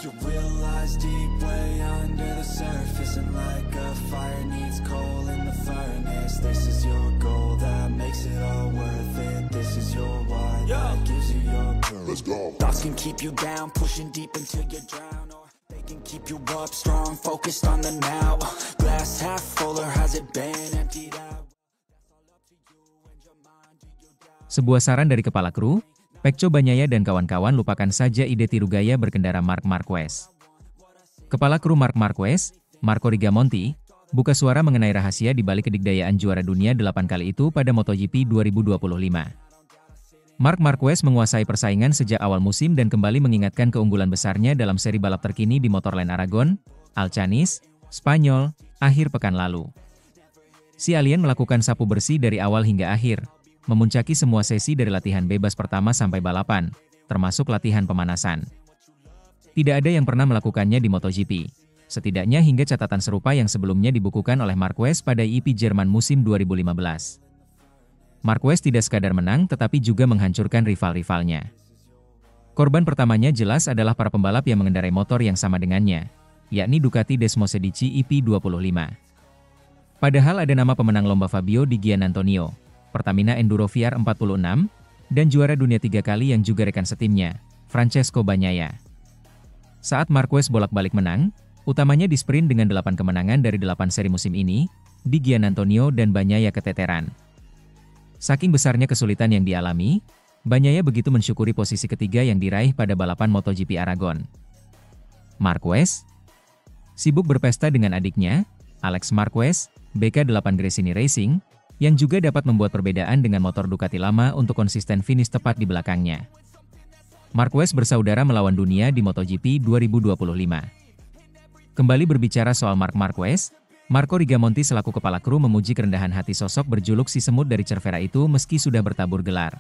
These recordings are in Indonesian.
You realize deep way under the surface, and like a fire needs coal in the furnace. This is your goal that makes it all worth it. This is your why that gives you your purpose. Let's go. Thoughts can keep you down, pushing deep until you drown, or they can keep you up strong, focused on the now. Glass half full, or has it been emptied out? Sebuah saran dari kepala kru, Pecco Bagnaia dan kawan-kawan lupakan saja ide tiru gaya berkendara Marc Marquez. Kepala kru Marc Marquez, Marco Rigamonti, buka suara mengenai rahasia di balik kedikdayaan juara dunia 8 kali itu pada MotoGP 2025. Marc Marquez menguasai persaingan sejak awal musim dan kembali mengingatkan keunggulan besarnya dalam seri balap terkini di Motorland Aragon, Alcanis, Spanyol, akhir pekan lalu. Si alien melakukan sapu bersih dari awal hingga akhir, memuncaki semua sesi dari latihan bebas pertama sampai balapan, termasuk latihan pemanasan. Tidak ada yang pernah melakukannya di MotoGP, setidaknya hingga catatan serupa yang sebelumnya dibukukan oleh Marquez pada IP Jerman musim 2015. Marquez tidak sekadar menang tetapi juga menghancurkan rival-rivalnya. Korban pertamanya jelas adalah para pembalap yang mengendarai motor yang sama dengannya, yakni Ducati Desmosedici IP25. Padahal ada nama pemenang lomba Fabio Di Giannantonio, Pertamina Enduro VR46, dan juara dunia 3 kali yang juga rekan setimnya, Francesco Bagnaia. Saat Marquez bolak-balik menang, utamanya di sprint dengan 8 kemenangan dari 8 seri musim ini, Di Giannantonio dan Bagnaia keteteran. Saking besarnya kesulitan yang dialami, Bagnaia begitu mensyukuri posisi ketiga yang diraih pada balapan MotoGP Aragon. Marquez sibuk berpesta dengan adiknya, Alex Marquez, BK8 Gresini Racing, yang juga dapat membuat perbedaan dengan motor Ducati lama untuk konsisten finish tepat di belakangnya. Marquez bersaudara melawan dunia di MotoGP 2025. Kembali berbicara soal Marc Marquez, Marco Rigamonti selaku kepala kru memuji kerendahan hati sosok berjuluk si semut dari Cervera itu meski sudah bertabur gelar.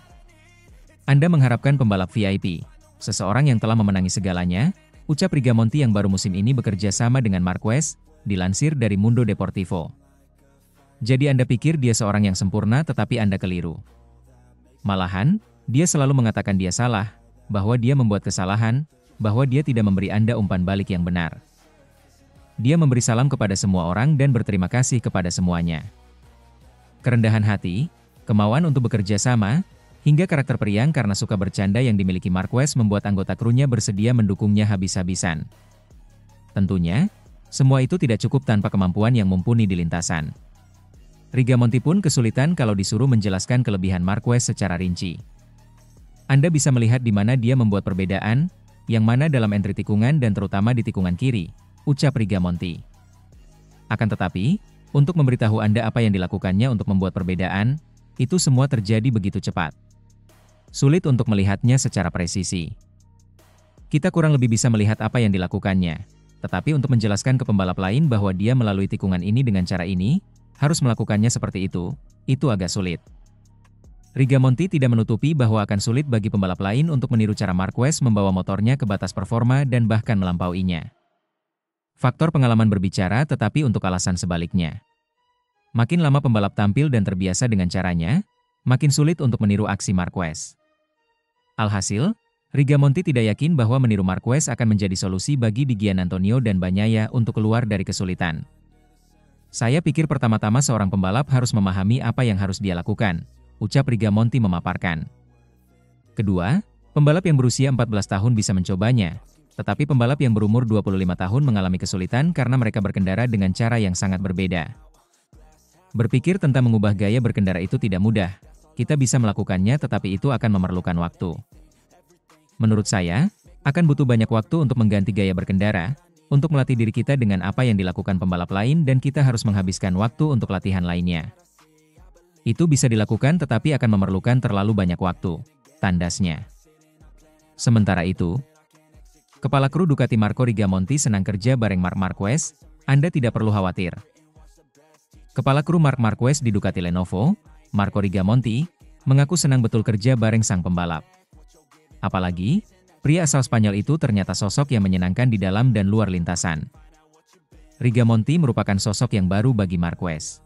Anda mengharapkan pembalap VIP, seseorang yang telah memenangi segalanya, ucap Rigamonti yang baru musim ini bekerja sama dengan Marquez, dilansir dari Mundo Deportivo. Jadi Anda pikir dia seorang yang sempurna tetapi Anda keliru. Malahan, dia selalu mengatakan dia salah, bahwa dia membuat kesalahan, bahwa dia tidak memberi Anda umpan balik yang benar. Dia memberi salam kepada semua orang dan berterima kasih kepada semuanya. Kerendahan hati, kemauan untuk bekerja sama, hingga karakter periang karena suka bercanda yang dimiliki Marquez membuat anggota krunya bersedia mendukungnya habis-habisan. Tentunya, semua itu tidak cukup tanpa kemampuan yang mumpuni di lintasan. Rigamonti pun kesulitan kalau disuruh menjelaskan kelebihan Marquez secara rinci. Anda bisa melihat di mana dia membuat perbedaan, yang mana dalam entry tikungan dan terutama di tikungan kiri, ucap Rigamonti. Akan tetapi, untuk memberitahu Anda apa yang dilakukannya untuk membuat perbedaan, itu semua terjadi begitu cepat. Sulit untuk melihatnya secara presisi. Kita kurang lebih bisa melihat apa yang dilakukannya, tetapi untuk menjelaskan ke pembalap lain bahwa dia melalui tikungan ini dengan cara ini, harus melakukannya seperti itu agak sulit. Rigamonti tidak menutupi bahwa akan sulit bagi pembalap lain untuk meniru cara Marquez membawa motornya ke batas performa dan bahkan melampauinya. Faktor pengalaman berbicara tetapi untuk alasan sebaliknya. Makin lama pembalap tampil dan terbiasa dengan caranya, makin sulit untuk meniru aksi Marquez. Alhasil, Rigamonti tidak yakin bahwa meniru Marquez akan menjadi solusi bagi Di Giannantonio dan Bagnaia untuk keluar dari kesulitan. Saya pikir pertama-tama seorang pembalap harus memahami apa yang harus dia lakukan, ucap Rigamonti memaparkan. Kedua, pembalap yang berusia 14 tahun bisa mencobanya, tetapi pembalap yang berumur 25 tahun mengalami kesulitan karena mereka berkendara dengan cara yang sangat berbeda. Berpikir tentang mengubah gaya berkendara itu tidak mudah, kita bisa melakukannya tetapi itu akan memerlukan waktu. Menurut saya, akan butuh banyak waktu untuk mengganti gaya berkendara, untuk melatih diri kita dengan apa yang dilakukan pembalap lain dan kita harus menghabiskan waktu untuk latihan lainnya. Itu bisa dilakukan tetapi akan memerlukan terlalu banyak waktu, tandasnya. Sementara itu, kepala kru Ducati Marco Rigamonti senang kerja bareng Marc Marquez, Anda tidak perlu khawatir. Kepala kru Marc Marquez di Ducati Lenovo, Marco Rigamonti, mengaku senang betul kerja bareng sang pembalap. Apalagi, pria asal Spanyol itu ternyata sosok yang menyenangkan di dalam dan luar lintasan. Rigamonti merupakan sosok yang baru bagi Marquez.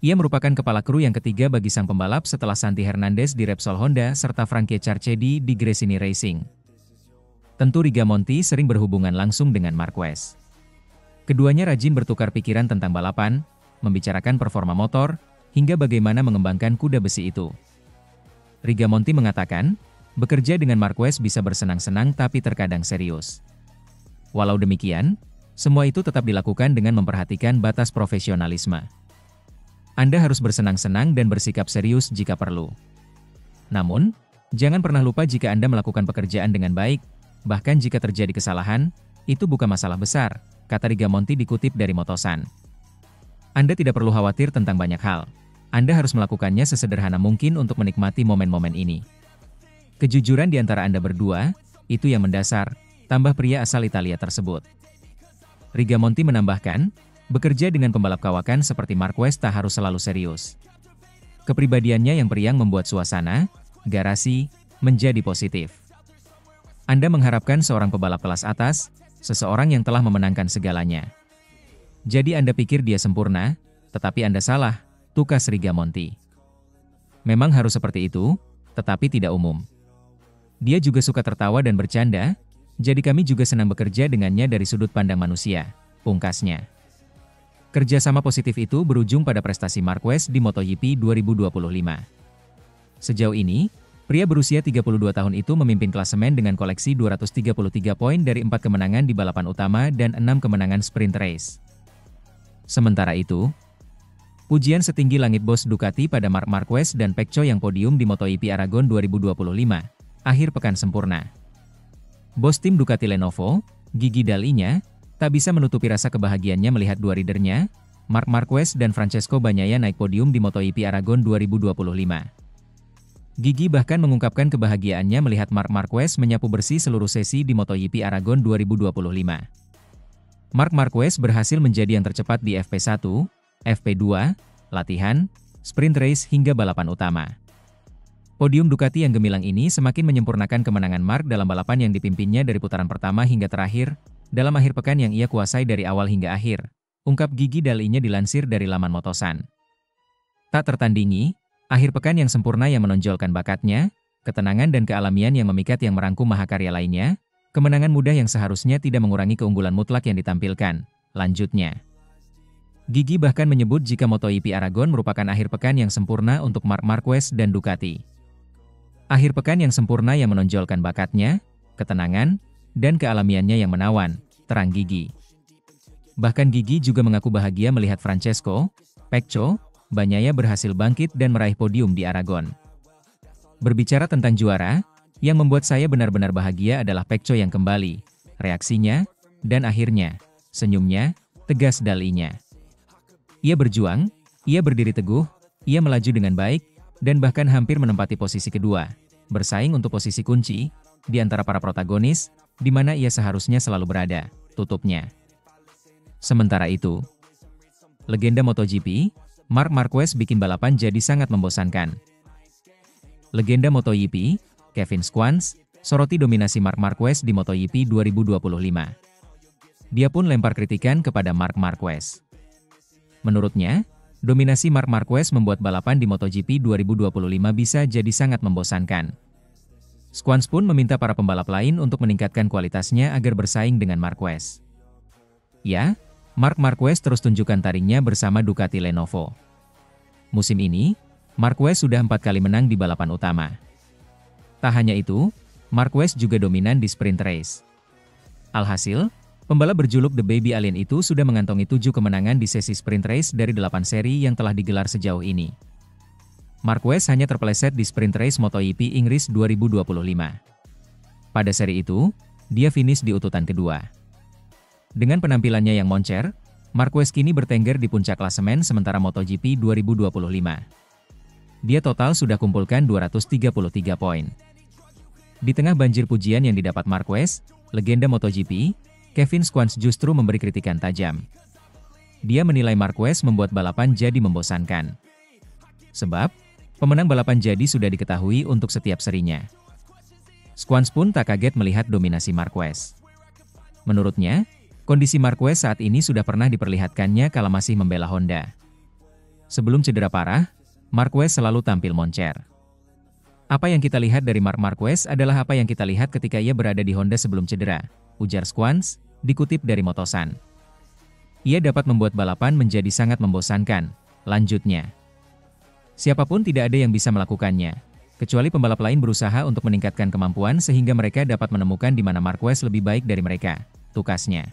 Ia merupakan kepala kru yang ketiga bagi sang pembalap setelah Santi Hernandez di Repsol Honda serta Frankie Charchedi di Gresini Racing. Tentu Rigamonti sering berhubungan langsung dengan Marquez. Keduanya rajin bertukar pikiran tentang balapan, membicarakan performa motor, hingga bagaimana mengembangkan kuda besi itu. Rigamonti mengatakan, bekerja dengan Marquez bisa bersenang-senang tapi terkadang serius. Walau demikian, semua itu tetap dilakukan dengan memperhatikan batas profesionalisme. Anda harus bersenang-senang dan bersikap serius jika perlu. Namun, jangan pernah lupa jika Anda melakukan pekerjaan dengan baik, bahkan jika terjadi kesalahan, itu bukan masalah besar, kata Rigamonti dikutip dari Motosan. Anda tidak perlu khawatir tentang banyak hal. Anda harus melakukannya sesederhana mungkin untuk menikmati momen-momen ini. Kejujuran di antara Anda berdua, itu yang mendasar, tambah pria asal Italia tersebut. Rigamonti menambahkan, bekerja dengan pembalap kawakan seperti Marquez tak harus selalu serius. Kepribadiannya yang periang membuat suasana, garasi, menjadi positif. Anda mengharapkan seorang pebalap kelas atas, seseorang yang telah memenangkan segalanya. Jadi Anda pikir dia sempurna, tetapi Anda salah, tukas Rigamonti. Memang harus seperti itu, tetapi tidak umum. Dia juga suka tertawa dan bercanda, jadi kami juga senang bekerja dengannya dari sudut pandang manusia, pungkasnya. Kerjasama positif itu berujung pada prestasi Marquez di MotoGP 2025. Sejauh ini, pria berusia 32 tahun itu memimpin klasemen dengan koleksi 233 poin dari 4 kemenangan di balapan utama dan 6 kemenangan sprint race. Sementara itu, pujian setinggi langit bos Ducati pada Marc Marquez dan Pecco yang podium di MotoGP Aragon 2025, akhir pekan sempurna. Bos tim Ducati Lenovo, Gigi Dall'Igna, tak bisa menutupi rasa kebahagiaannya melihat dua ridernya, Marc Marquez dan Francesco Bagnaia naik podium di MotoGP Aragon 2025. Gigi bahkan mengungkapkan kebahagiaannya melihat Marc Marquez menyapu bersih seluruh sesi di MotoGP Aragon 2025. Marc Marquez berhasil menjadi yang tercepat di FP1, FP2, latihan, sprint race hingga balapan utama. Podium Ducati yang gemilang ini semakin menyempurnakan kemenangan Marc dalam balapan yang dipimpinnya dari putaran pertama hingga terakhir, dalam akhir pekan yang ia kuasai dari awal hingga akhir, ungkap Gigi Dall'Igna dilansir dari laman Motosan. Tak tertandingi, akhir pekan yang sempurna yang menonjolkan bakatnya, ketenangan dan kealamian yang memikat yang merangkum mahakarya lainnya, kemenangan mudah yang seharusnya tidak mengurangi keunggulan mutlak yang ditampilkan, lanjutnya. Gigi bahkan menyebut jika MotoGP Aragon merupakan akhir pekan yang sempurna untuk Marc Marquez dan Ducati. Akhir pekan yang sempurna yang menonjolkan bakatnya, ketenangan, dan kealamiannya yang menawan, terang Gigi. Bahkan Gigi juga mengaku bahagia melihat Francesco, Pecco, Bagnaia berhasil bangkit dan meraih podium di Aragon. Berbicara tentang juara, yang membuat saya benar-benar bahagia adalah Pecco yang kembali, reaksinya, dan akhirnya, senyumnya, tegas Dall'Igna. Ia berjuang, ia berdiri teguh, ia melaju dengan baik, dan bahkan hampir menempati posisi kedua, bersaing untuk posisi kunci, di antara para protagonis, di mana ia seharusnya selalu berada, tutupnya. Sementara itu, legenda MotoGP, Marc Marquez bikin balapan jadi sangat membosankan. Legenda MotoGP, Kevin Schwantz, soroti dominasi Marc Marquez di MotoGP 2025. Dia pun lempar kritikan kepada Marc Marquez. Menurutnya, dominasi Marc Marquez membuat balapan di MotoGP 2025 bisa jadi sangat membosankan. Schwantz pun meminta para pembalap lain untuk meningkatkan kualitasnya agar bersaing dengan Marquez. Ya, Marc Marquez terus tunjukkan taringnya bersama Ducati Lenovo. Musim ini, Marquez sudah 4 kali menang di balapan utama. Tak hanya itu, Marquez juga dominan di sprint race. Alhasil, pembalap berjuluk The Baby Alien itu sudah mengantongi 7 kemenangan di sesi sprint race dari 8 seri yang telah digelar sejauh ini. Marquez hanya terpeleset di sprint race MotoGP Inggris 2025. Pada seri itu, dia finish di urutan kedua. Dengan penampilannya yang moncer, Marquez kini bertengger di puncak klasemen sementara MotoGP 2025. Dia total sudah kumpulkan 233 poin. Di tengah banjir pujian yang didapat Marquez, legenda MotoGP, Kevin Schwantz justru memberi kritikan tajam. Dia menilai Marquez membuat balapan jadi membosankan. Sebab, pemenang balapan jadi sudah diketahui untuk setiap serinya. Schwantz pun tak kaget melihat dominasi Marquez. Menurutnya, kondisi Marquez saat ini sudah pernah diperlihatkannya kala masih membela Honda. Sebelum cedera parah, Marquez selalu tampil moncer. Apa yang kita lihat dari Marc Marquez adalah apa yang kita lihat ketika ia berada di Honda sebelum cedera, ujar Schwanz, dikutip dari Motosan. Ia dapat membuat balapan menjadi sangat membosankan, lanjutnya. Siapapun tidak ada yang bisa melakukannya, kecuali pembalap lain berusaha untuk meningkatkan kemampuan sehingga mereka dapat menemukan di mana Marquez lebih baik dari mereka, tukasnya.